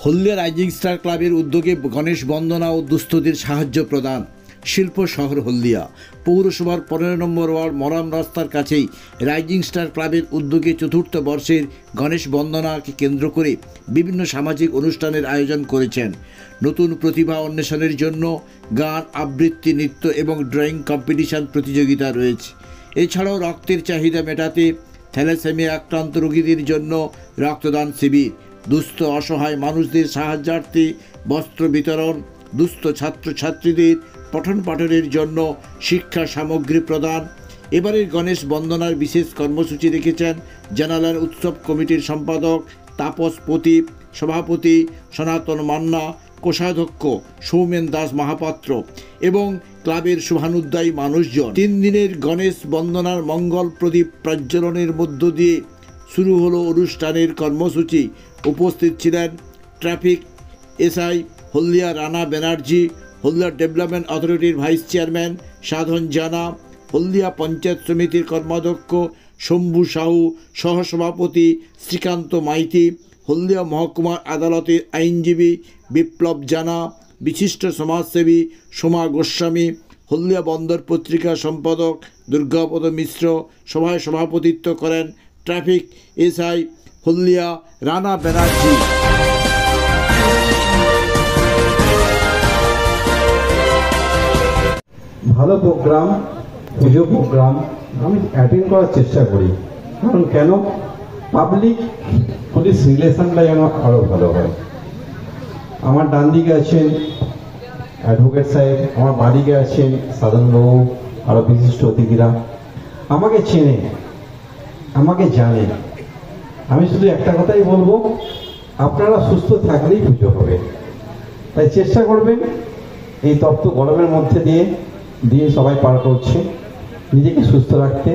হলদিয়া rising star ক্লাবের উদ্যোগে গণেশ বন্দনা ও দুস্থদের সাহায্য প্রদান। শিল্প শহর হলদিয়া পৌরসভার 15 নম্বর ওয়ার্ড মরাম রাস্তার কাছেই রাইজিং স্টার ক্লাবের উদ্যোগে চতুর্থ বর্ষের গণেশ বন্দনাকে কেন্দ্র করে বিভিন্ন সামাজিক অনুষ্ঠানের আয়োজন করেছেন। নতুন প্রতিভা অন্বেষণের জন্য গান, আবৃত্তি, নৃত্য এবং ড্রয়িং কম্পিটিশন প্রতিযোগিতা রয়েছে। এছাড়াও রক্তের চাহিদা মেটাতে থ্যালাসেমিয়া আক্রান্ত রোগীদের জন্য রক্তদান শিবির, দুস্থ অসহায় মানুষদের সাহায্যার্থে বস্ত্র বিতরণ, দুস্থ ছাত্রছাত্রীদের পঠন পাঠনের জন্য শিক্ষা সামগ্রী প্রদান। এবারের গণেশ বন্দনার বিশেষ কর্মসূচি রেখেছেন জানালার উৎসব কমিটির সম্পাদক তাপস প্রতীপ, সভাপতি সনাতন মান্না, কোষাধ্যক্ষ সৌমেন দাস মহাপাত্র এবং ক্লাবের শুভানুদ্দায়ী মানুষজন। 3 দিনের গণেশ বন্দনার মঙ্গল প্রদীপ প্রজ্বলনের মধ্য দিয়ে শুরু হলো অনুষ্ঠানের কর্মসূচি। উপস্থিত ছিলেন ট্রাফিক এসআই হলদিয়া রানা ব্যানার্জি, হলদিয়া ডেভেলপমেন্ট অথরিটির ভাইস চেয়ারম্যান সাধন জানা, হলদিয়া পঞ্চায়েত সমিতির কর্মাধ্যক্ষ শম্ভু সাহু, সহসভাপতি শ্রীকান্ত মাইতি, হলদিয়া মহকুমার আদালতের আইনজীবী বিপ্লব জানা, বিশিষ্ট সমাজসেবী সোমা গোস্বামী, হলদিয়া বন্দর পত্রিকা সম্পাদক দুর্গাপদ মিশ্র। সভায় সভাপতিত্ব করেন ট্রাফিক এসআই হলদিয়া রানা ব্যানার্জি। ভালো প্রোগ্রাম, পুজো প্রোগ্রাম আমি অ্যাটেন্ড করার চেষ্টা করি। কারণ কেন, পাবলিক পুলিশ রিলেশনটা যেন আরও ভালো হয়। আমার ডান দিকে আছেন অ্যাডভোকেট সাহেব, আমার বাঁদিকে আছেন সাধনবাবু, আরও বিশিষ্ট অতিথিরা। আমাকে চেনে, আমাকে জানে। আমি শুধু একটা কথাই বলবো, আপনারা সুস্থ থাকলেই পুজো হবে। তাই চেষ্টা করবেন এই তপ্ত গরমের মধ্যে দিয়ে সবাই পার করছে, নিজেকে সুস্থ রাখতে।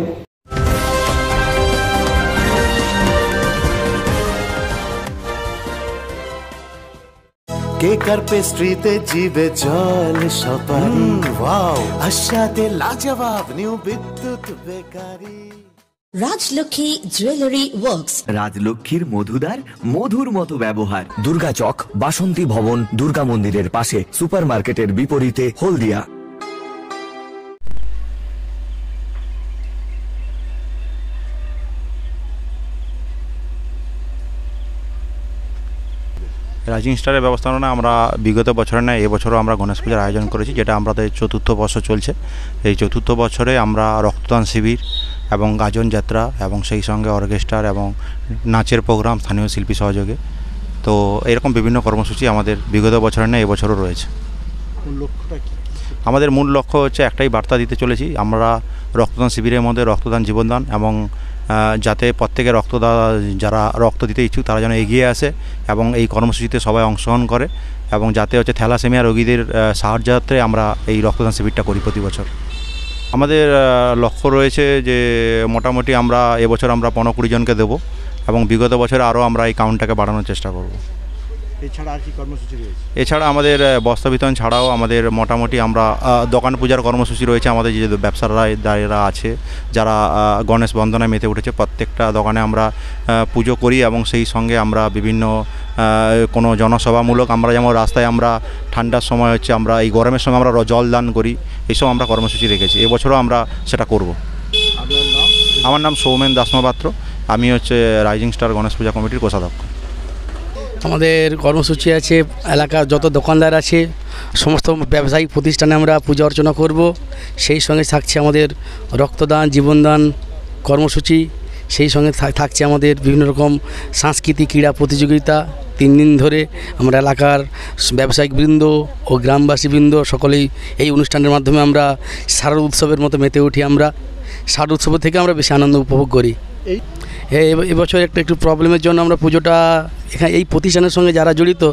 কেক আর পেস্ট্রিতে জিবে জল সপারি, ওয়াও আশাতে লাজবাব new Bidyut bakery. Rajlakshmi jewellery works, রাজলক্ষ্মীর মধুদার মধুর মতো ব্যবহার। দুর্গা চক, বাসন্তী ভবন, দুর্গা মন্দিরের পাশে, সুপার মার্কেটের বিপরীতে, হলদিয়া। রাইজিং স্টারের ব্যবস্থাপনা আমরা বিগত বছরে না এবছরও আমরা গণেশ পূজার আয়োজন করেছি, যেটা আমাদের 4র্থ বর্ষ চলছে। এই 4র্থ বছরে আমরা রক্তদান শিবির এবং গাজন যাত্রা এবং সেই সঙ্গে অর্কেস্ট্রার এবং নাচের প্রোগ্রাম স্থানীয় শিল্পী সহযোগে, তো এরকম বিভিন্ন কর্মসূচি আমাদের বিগত বছরে না এবছরও রয়েছে। আমাদের মূল লক্ষ্য হচ্ছে একটাই বার্তা দিতে চলেছি, আমরা রক্তদান শিবিরের মধ্যে রক্তদান জীবনদান এবং যাতে প্রত্যেকে যারা রক্ত দিতে ইচ্ছুক তারা যেন এগিয়ে আসে এবং এই কর্মসূচিতে সবাই অংশগ্রহণ করে এবং যাতে হচ্ছে থ্যালাসেমিয়া রোগীদের সাহায্যার্থে আমরা এই রক্তদান শিবিরটা করি প্রতি বছর। আমাদের লক্ষ্য রয়েছে যে মোটামুটি আমরা এবছর আমরা 15-20 জনকে দেবো এবং বিগত বছরে আরও আমরা এই কাউন্টটাকে বাড়ানোর চেষ্টা করব। এছাড়া আর কি কর্মসূচি রয়েছে? এছাড়া আমাদের বস্ত্র বিতরণ ছাড়াও আমাদের মোটামুটি আমরা দোকান পূজার কর্মসূচি রয়েছে। আমাদের যে ব্যবসাদাররা আছে যারা গণেশ বন্দনায় মেতে উঠেছে, প্রত্যেকটা দোকানে আমরা পুজো করি এবং সেই সঙ্গে আমরা বিভিন্ন কোনো জনসভামূলক, আমরা যেমন রাস্তায় আমরা ঠান্ডার সময় হচ্ছে আমরা এই গরমের সময় আমরা জল দান করি, এইসব আমরা কর্মসূচি রেখেছি। এবছরও আমরা সেটা করব। আমার নাম সৌমেন দাস মহাপাত্র, আমি হচ্ছে রাইজিং স্টার গণেশ পূজা কমিটির কোষাধ্যক্ষ। আমাদের কর্মসূচি আছে, এলাকার যত দোকানদার আছে সমস্ত ব্যবসায়িক প্রতিষ্ঠানে আমরা পূজা অর্চনা করব। সেই সঙ্গে থাকছে আমাদের রক্তদান জীবনদান কর্মসূচি, সেই সঙ্গে থাকছে আমাদের বিভিন্ন রকম সাংস্কৃতিক ক্রীড়া প্রতিযোগিতা। 3 দিন ধরে আমরা এলাকার ব্যবসায়িক বৃন্দ ও গ্রামবাসীবৃন্দ সকলেই এই অনুষ্ঠানের মাধ্যমে আমরা শারদ উৎসবের মতো মেতে উঠি। আমরা শারদ উৎসব থেকে আমরা বেশি আনন্দ উপভোগ করি। এবছর একটু প্রবলেমের জন্য আমরা পুজোটা এখানে এই প্রতিষ্ঠানের সঙ্গে যারা জড়িত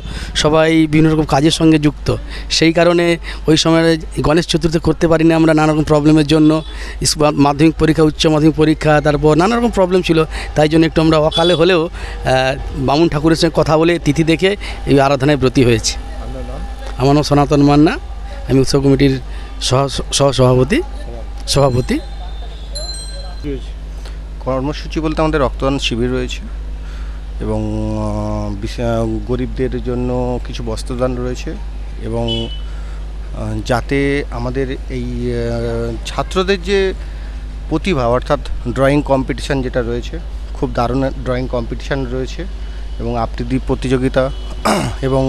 সবাই বিভিন্ন রকম কাজের সঙ্গে যুক্ত, সেই কারণে ওই সময় গণেশ চতুর্থী করতে পারিনি আমরা নানা রকম প্রবলেমের জন্য। মাধ্যমিক পরীক্ষা, উচ্চ মাধ্যমিক পরীক্ষা, তারপর নানা রকম প্রবলেম ছিল, তাই জন্য একটু আমরা অকালে হলেও বামুন ঠাকুরের সঙ্গে কথা বলে তিথি দেখে এই আরাধনায় ব্রতী হয়েছে। আমার নাম সনাতন মান্না, আমি উৎসব কমিটির সভাপতি। কর্মসূচি বলতে আমাদের রক্তদান শিবির রয়েছে, এবং গরিবদের জন্য কিছু বস্ত্রদান রয়েছে এবং যাতে আমাদের এই ছাত্রদের যে প্রতিভা অর্থাৎ ড্রয়িং কম্পিটিশান যেটা রয়েছে, খুব দারুণ ড্রয়িং কম্পিটিশান রয়েছে এবং আবৃত্তি প্রতিযোগিতা এবং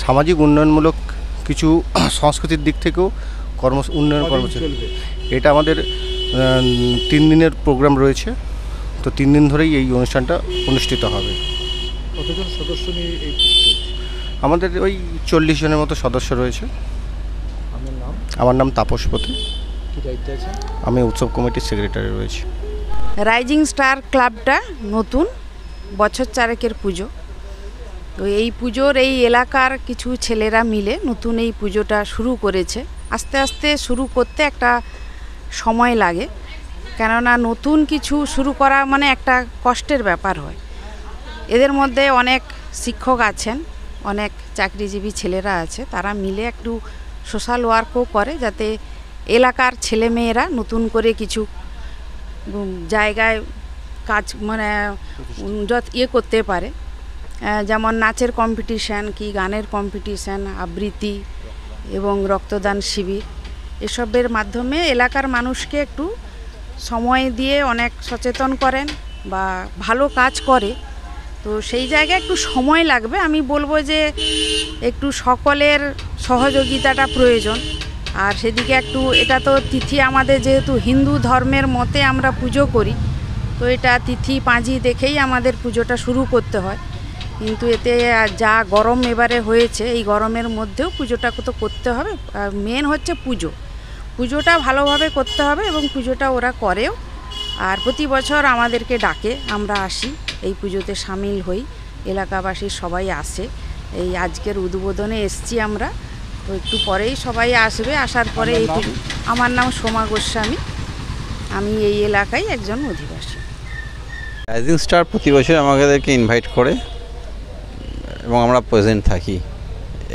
সামাজিক উন্নয়নমূলক কিছু সংস্কৃতির দিক থেকেও উন্নয়ন কর্মসূচি। এটা আমাদের 3 দিনের প্রোগ্রাম রয়েছে, তো 3 দিন ধরেই এই অনুষ্ঠানটা অনুষ্ঠিত হবে। কতজন সদস্য নিয়ে এই আমাদের ওই 40 জনের মতো সদস্য রয়েছে। আমার নাম তাপসপতি। কি দায়িত্বে আছে? আমি উৎসব কমিটির সেক্রেটারি রয়েছি। রাইজিং স্টার ক্লাবটা নতুন বছর 4 পুজো, তো এই পুজোর এই এলাকার কিছু ছেলেরা মিলে নতুন এই পুজোটা শুরু করেছে। আস্তে আস্তে শুরু করতে একটা সময় লাগে, কেননা নতুন কিছু শুরু করা মানে একটা কষ্টের ব্যাপার হয়। এদের মধ্যে অনেক শিক্ষক আছেন, অনেক চাকরিজীবী ছেলেরা আছে, তারা মিলে একটু সোশ্যাল ওয়ার্কও করে যাতে এলাকার ছেলেমেয়েরা নতুন করে কিছু জায়গায় কাজ মানে করতে পারে, যেমন নাচের কম্পিটিশান কি গানের কম্পিটিশান, আবৃত্তি এবং রক্তদান শিবির, এসবের মাধ্যমে এলাকার মানুষকে একটু সময় দিয়ে অনেক সচেতন করেন বা ভালো কাজ করে। তো সেই জায়গায় একটু সময় লাগবে, আমি বলবো যে একটু সকলের সহযোগিতাটা প্রয়োজন। আর সেদিকে একটু, এটা তো তিথি আমাদের যেহেতু হিন্দু ধর্মের মতে আমরা পুজো করি, তো এটা তিথি পাঁজি দেখেই আমাদের পুজোটা শুরু করতে হয়। কিন্তু এতে যা গরম এবারে হয়েছে, এই গরমের মধ্যেও পুজোটা তো করতে হবে। মেন হচ্ছে পুজোটা ভালোভাবে করতে হবে এবং পুজোটা ওরা করেও। আর প্রতি বছর আমাদেরকে ডাকে, আমরা আসি এই পুজোতে সামিল হই, এলাকাবাসীর সবাই আসে। এই আজকের উদ্বোধনে এসছি আমরা, তো একটু পরেই সবাই আসবে। আসার পরে এই পুজো। আমার নাম সোমা গোস্বামী, আমি এই এলাকায় একজন অধিবাসী। রাইজিং স্টার প্রতি বছর আমাদেরকে ইনভাইট করে এবং আমরা প্রেজেন্ট থাকি।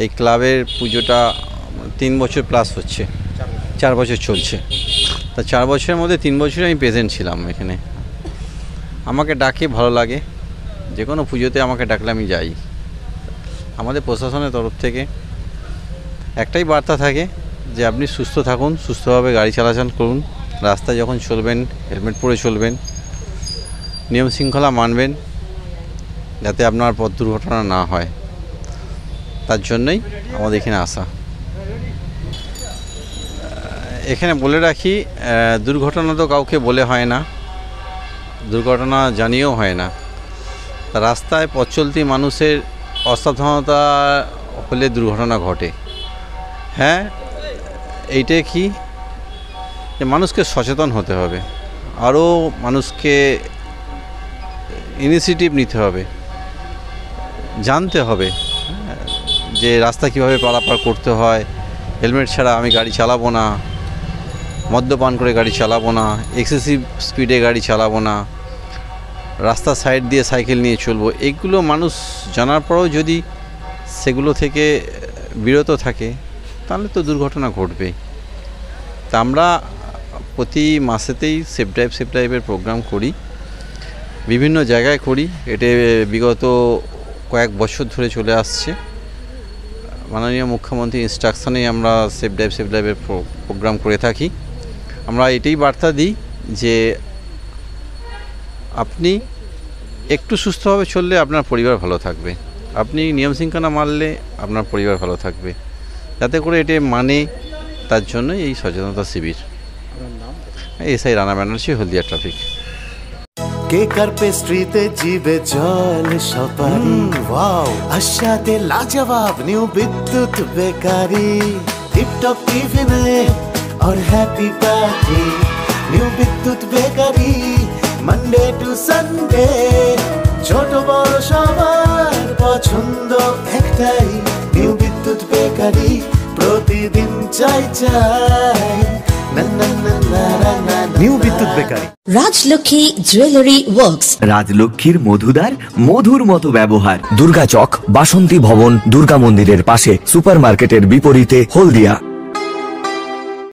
এই ক্লাবের পুজোটা 3 বছর প্লাস হচ্ছে, 4 বছর চলছে। তা 4 বছরের মধ্যে 3 বছর আমি প্রেজেন্ট ছিলাম এখানে। আমাকে ডাকে, ভালো লাগে, যে কোনো পুজোতে আমাকে ডাকলে আমি যাই। আমাদের প্রশাসনের তরফ থেকে একটাই বার্তা থাকে যে আপনি সুস্থ থাকুন, সুস্থভাবে গাড়ি চলাচল করুন, রাস্তায় যখন চলবেন হেলমেট পরে চলবেন, নিয়ম শৃঙ্খলা মানবেন, যাতে আপনার পথ দুর্ঘটনা না হয়, তার জন্যই আমাদের এখানে আসা। এখানে বলে রাখি, দুর্ঘটনা তো কাউকে বলে হয় না, দুর্ঘটনা জানিয়েও হয় না। রাস্তায় পথ চলতি মানুষের অসাবধানতা হলে দুর্ঘটনা ঘটে। হ্যাঁ, এইটাই কি যে মানুষকে সচেতন হতে হবে, আরও মানুষকে ইনিশিয়েটিভ নিতে হবে, জানতে হবে যে রাস্তা কীভাবে পারাপার করতে হয়। হেলমেট ছাড়া আমি গাড়ি চালাবো না, মদ্যপান করে গাড়ি চালাবো না, এক্সেসিভ স্পিডে গাড়ি চালাবো না, রাস্তা সাইড দিয়ে সাইকেল নিয়ে চলবো। এইগুলো মানুষ জানার পরেও যদি সেগুলো থেকে বিরত থাকে তাহলে তো দুর্ঘটনা ঘটবে। তা আমরা প্রতি মাসেতেই সেফ ড্রাইভের প্রোগ্রাম করি, বিভিন্ন জায়গায় করি। এটা বিগত কয়েক বছর ধরে চলে আসছে। মাননীয় মুখ্যমন্ত্রীর ইনস্ট্রাকশনেই আমরা সেফ ড্রাইভের প্রোগ্রাম করে থাকি। আমরা এটাই বার্তা দিই যে আপনি একটু সুস্থভাবে চললে আপনার পরিবার ভালো থাকবে, আপনি নিয়ম শৃঙ্খলা মানলে আপনার পরিবার ভালো থাকবে, যাতে করে এটা মানে, তার জন্যই এই সচেতনতা শিবির। এসআই রানা ব্যানার্জি, হলদিয়া ট্রাফিক। কেকার পেস্ট্রিতে জিবে জল সপারি, ওয়াও আশাতে লাজবাব নিউ বিদ্যুৎ বেকারি, টিপটপ টিফিনে और happy party, new Bidyut bakery, Monday to Sunday, ছোট বড় সবার পছন্দ একটাই, নিউ বিদ্যুৎ বেকারি, প্রতিদিন চাই চাই না না না না না। New Bidyut bakery. Rajlakshmi jewellery works. রাজলক্ষ্মীর মধুদার, মধুর মতো ব্যবহার। দুর্গা চক, বাসন্তী ভবন, দুর্গা মন্দিরের পাশে, সুপার মার্কেটের বিপরীতে, হলদিয়া।